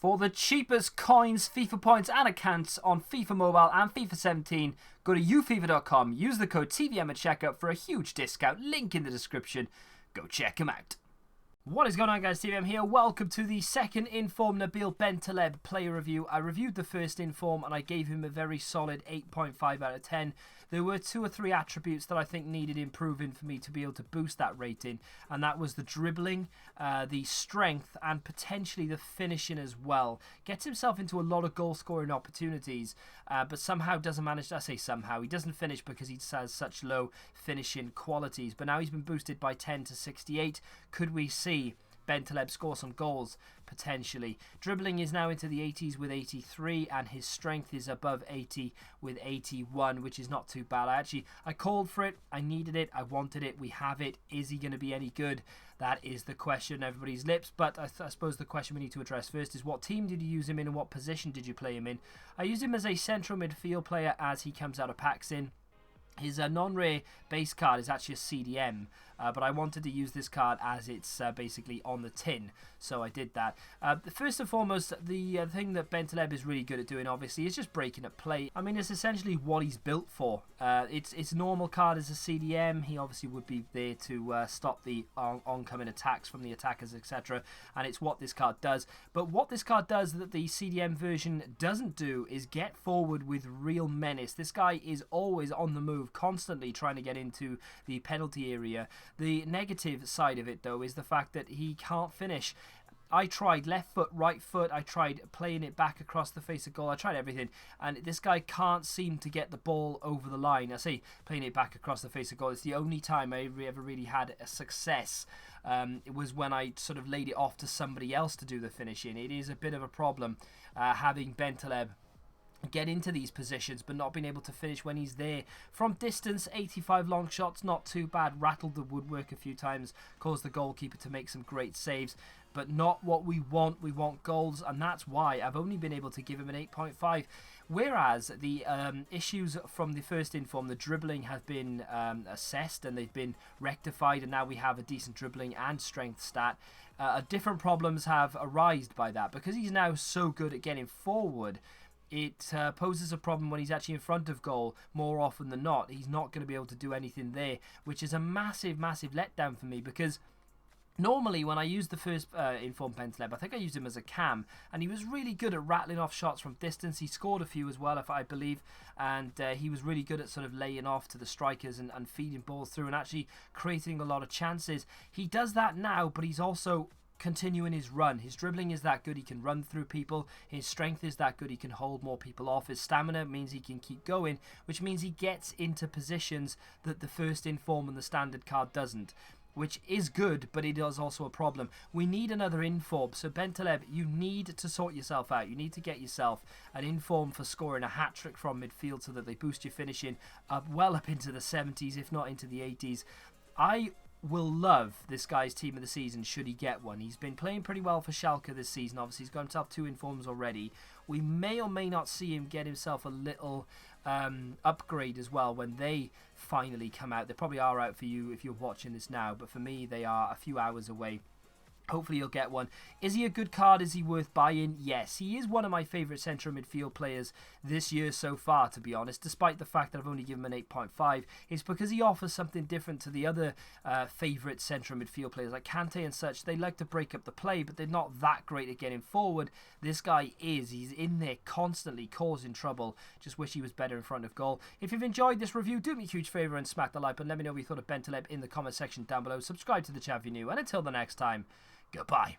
For the cheapest coins, FIFA points and accounts on FIFA Mobile and FIFA 17, go to ufifa.com, use the code TVM at checkout for a huge discount, link in the description. Go check them out. What is going on, guys? TVM here. Welcome to the second Inform Nabil Bentaleb player review. I reviewed the first Inform and I gave him a very solid 8.5 out of 10. There were 2 or 3 attributes that I think needed improving for me to be able to boost that rating, and that was the dribbling, the strength, and potentially the finishing as well. Gets himself into a lot of goal-scoring opportunities, but somehow doesn't manage. I say somehow, he doesn't finish because he has such low finishing qualities. But now he's been boosted by 10 to 68. Could we see Bentaleb score some goals? Potentially. Dribbling is now into the 80s with 83, and his strength is above 80 with 81, which is not too bad. I called for it, I needed it, I wanted it, we have it. Is he going to be any good? That is the question on everybody's lips, but I suppose the question we need to address first is, what team did you use him in and what position did you play him in? I used him as a central midfield player as he comes out of packs in. His non-rare base card is actually a CDM, but I wanted to use this card as it's basically on the tin, so I did that. First and foremost, the thing that Bentaleb is really good at doing, obviously, is just breaking up play. I mean, it's essentially what he's built for. It's normal card as a CDM. He obviously would be there to stop the oncoming attacks from the attackers, etc., and it's what this card does. But what this card does that the CDM version doesn't do is get forward with real menace. This guy is always on the move, constantly trying to get into the penalty area. The negative side of it, though, is the fact that he can't finish. I tried left foot, right foot, I tried playing it back across the face of goal, I tried everything, and this guy can't seem to get the ball over the line. I say playing it back across the face of goal, it's the only time I ever really had a success. It was when I sort of laid it off to somebody else to do the finishing. It is a bit of a problem having Bentaleb get into these positions but not being able to finish when he's there. From distance, 85 long shots, not too bad. Rattled the woodwork a few times, caused the goalkeeper to make some great saves, but not what we want. We want goals, and that's why I've only been able to give him an 8.5. Whereas the issues from the first Inform, the dribbling, have been assessed and they've been rectified, and now we have a decent dribbling and strength stat. Different problems have arisen by that, because he's now so good at getting forward. It poses a problem when he's actually in front of goal more often than not. He's not going to be able to do anything there, which is a massive, massive letdown for me, because normally when I used the first Inform Bentaleb, I think I used him as a cam, and he was really good at rattling off shots from distance. He scored a few as well, if I believe, and he was really good at sort of laying off to the strikers and feeding balls through and actually creating a lot of chances. He does that now, but he's also continuing his run. His dribbling is that good, he can run through people. His strength is that good, he can hold more people off. His stamina means he can keep going, which means he gets into positions that the first Inform and the standard card doesn't, which is good, but it is also a problem. We need another Inform. So Bentaleb, you need to sort yourself out. You need to get yourself an Inform for scoring a hat-trick from midfield so that they boost your finishing up well up into the 70s, if not into the 80s. I will love this guy's team of the season should he get one. He's been playing pretty well for Schalke this season. Obviously, he's got himself 2 Informs already. We may or may not see him get himself a little upgrade as well when they finally come out. They probably are out for you if you're watching this now, but for me, they are a few hours away. Hopefully you'll get one. Is he a good card? Is he worth buying? Yes, he is one of my favourite central midfield players this year so far, to be honest, despite the fact that I've only given him an 8.5. It's because he offers something different to the other favourite central midfield players like Kante and such. They like to break up the play, but they're not that great at getting forward. This guy is. He's in there constantly causing trouble. Just wish he was better in front of goal. If you've enjoyed this review, do me a huge favour and smack the like button. Let me know what you thought of Bentaleb in the comment section down below. Subscribe to the channel if you're new, and until the next time, goodbye.